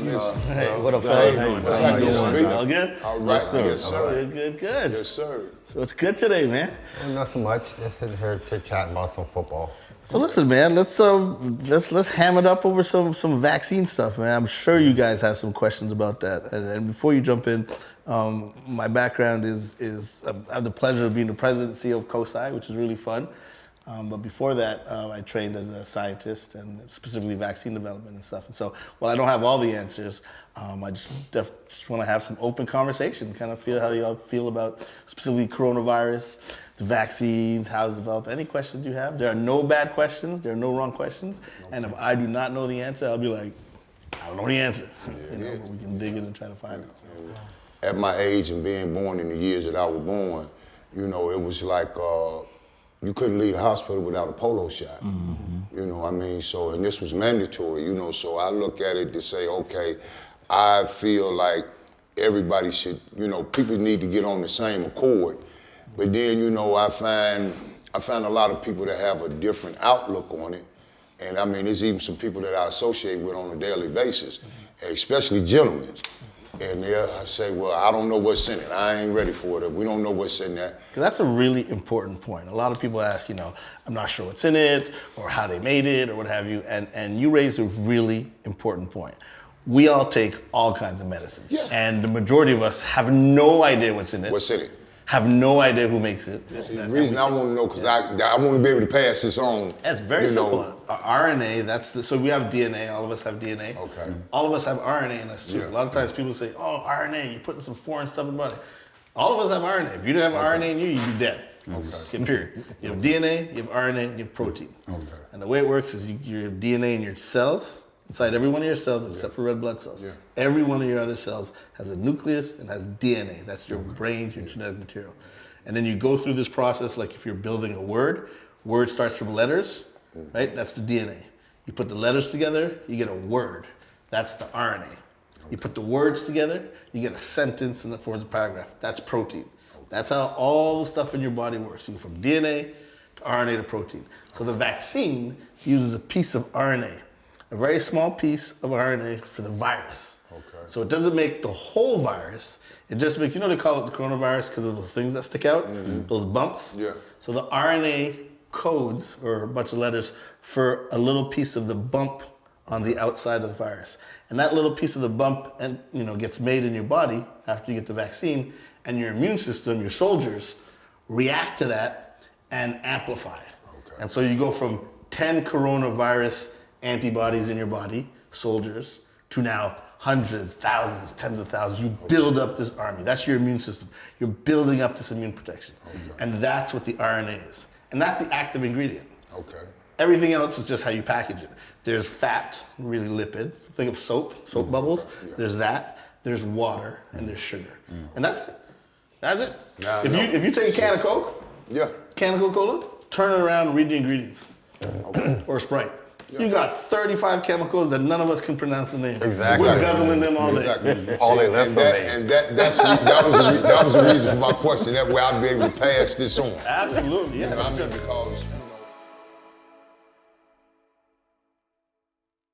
Hey, what up, fellas? What's happening? All good? All right, yes, sir. Good. Yes, sir. So it's good today, man. Well, nothing much. Just sitting here chit-chatting about some football. So listen, man, let's ham it up over some vaccine stuff, man. I'm sure you guys have some questions about that. And before you jump in, my background is I have the pleasure of being the president and CEO of COSI, which is really fun. But before that, I trained as a scientist and specifically vaccine development and stuff. And so while I don't have all the answers, I just want to have some open conversation, kind of feel how y'all feel about specifically coronavirus, the vaccines, how it's developed. Any questions you have? There are no bad questions. There are no wrong questions. And if I do not know the answer, I'll be like, I don't know the answer. But we can dig in and try to find it. So. At my age and being born in the years that I was born, it was like, you couldn't leave the hospital without a polio shot. Mm-hmm. So, and this was mandatory, so I look at it to say, okay, I feel like everybody should, people need to get on the same accord. But then, I find a lot of people that have a different outlook on it. And there's even some people that I associate with on a daily basis, especially gentlemen. And they'll say, well, I don't know what's in it. I ain't ready for it. We don't know what's in that. That's a really important point. A lot of people ask, I'm not sure what's in it or how they made it or what have you. And you raise a really important point. We all take all kinds of medicines. Yeah. And the majority of us have no idea what's in it. What's in it? Have no idea who makes it. See, the reason I want to know, because I want to be able to pass this on. It's very simple. RNA, so we have DNA, all of us have DNA. Okay. All of us have RNA in us too. Yeah. A lot of times people say, oh, RNA, you're putting some foreign stuff in the body. All of us have RNA. If you didn't have RNA in you, you'd be dead. Okay. Period. You have DNA, you have RNA, and you have protein. Okay. And the way it works is you have DNA in your cells, inside every one of your cells except for red blood cells. Yeah. Every one of your other cells has a nucleus and has DNA. That's your brains, your genetic material. And then you go through this process like if you're building a word starts from letters, right? That's the DNA. You put the letters together, you get a word. That's the RNA. Okay. You put the words together, you get a sentence and it forms a paragraph. That's protein. Okay. That's how all the stuff in your body works. You go from DNA to RNA to protein. So the vaccine uses a piece of RNA, a very small piece of RNA for the virus. Okay. So it doesn't make the whole virus. It just makes, they call it the coronavirus because of those things that stick out, those bumps. Yeah. So the RNA codes, or a bunch of letters, for a little piece of the bump on the outside of the virus. And that little piece of the bump gets made in your body after you get the vaccine, and your immune system, your soldiers, react to that and amplify. Okay. And so you go from 10 coronavirus antibodies in your body, soldiers, to now hundreds, thousands, tens of thousands. You build up this army. That's your immune system. You're building up this immune protection. Okay. And that's what the RNA is. And that's the active ingredient. Okay. Everything else is just how you package it. There's fat, really lipid. Think of soap bubbles. Yeah. There's that. There's water, and there's sugar. And that's it. That's it. Nah, if you take a can of Coke, can of Coca-Cola, turn it around and read the ingredients. Okay. Or Sprite. Yeah. You got 35 chemicals that none of us can pronounce the name. Exactly. We're guzzling them all day. Exactly. All they left for me. And that was the reason for my question. That way I'd be able to pass this on. Absolutely, yeah. Because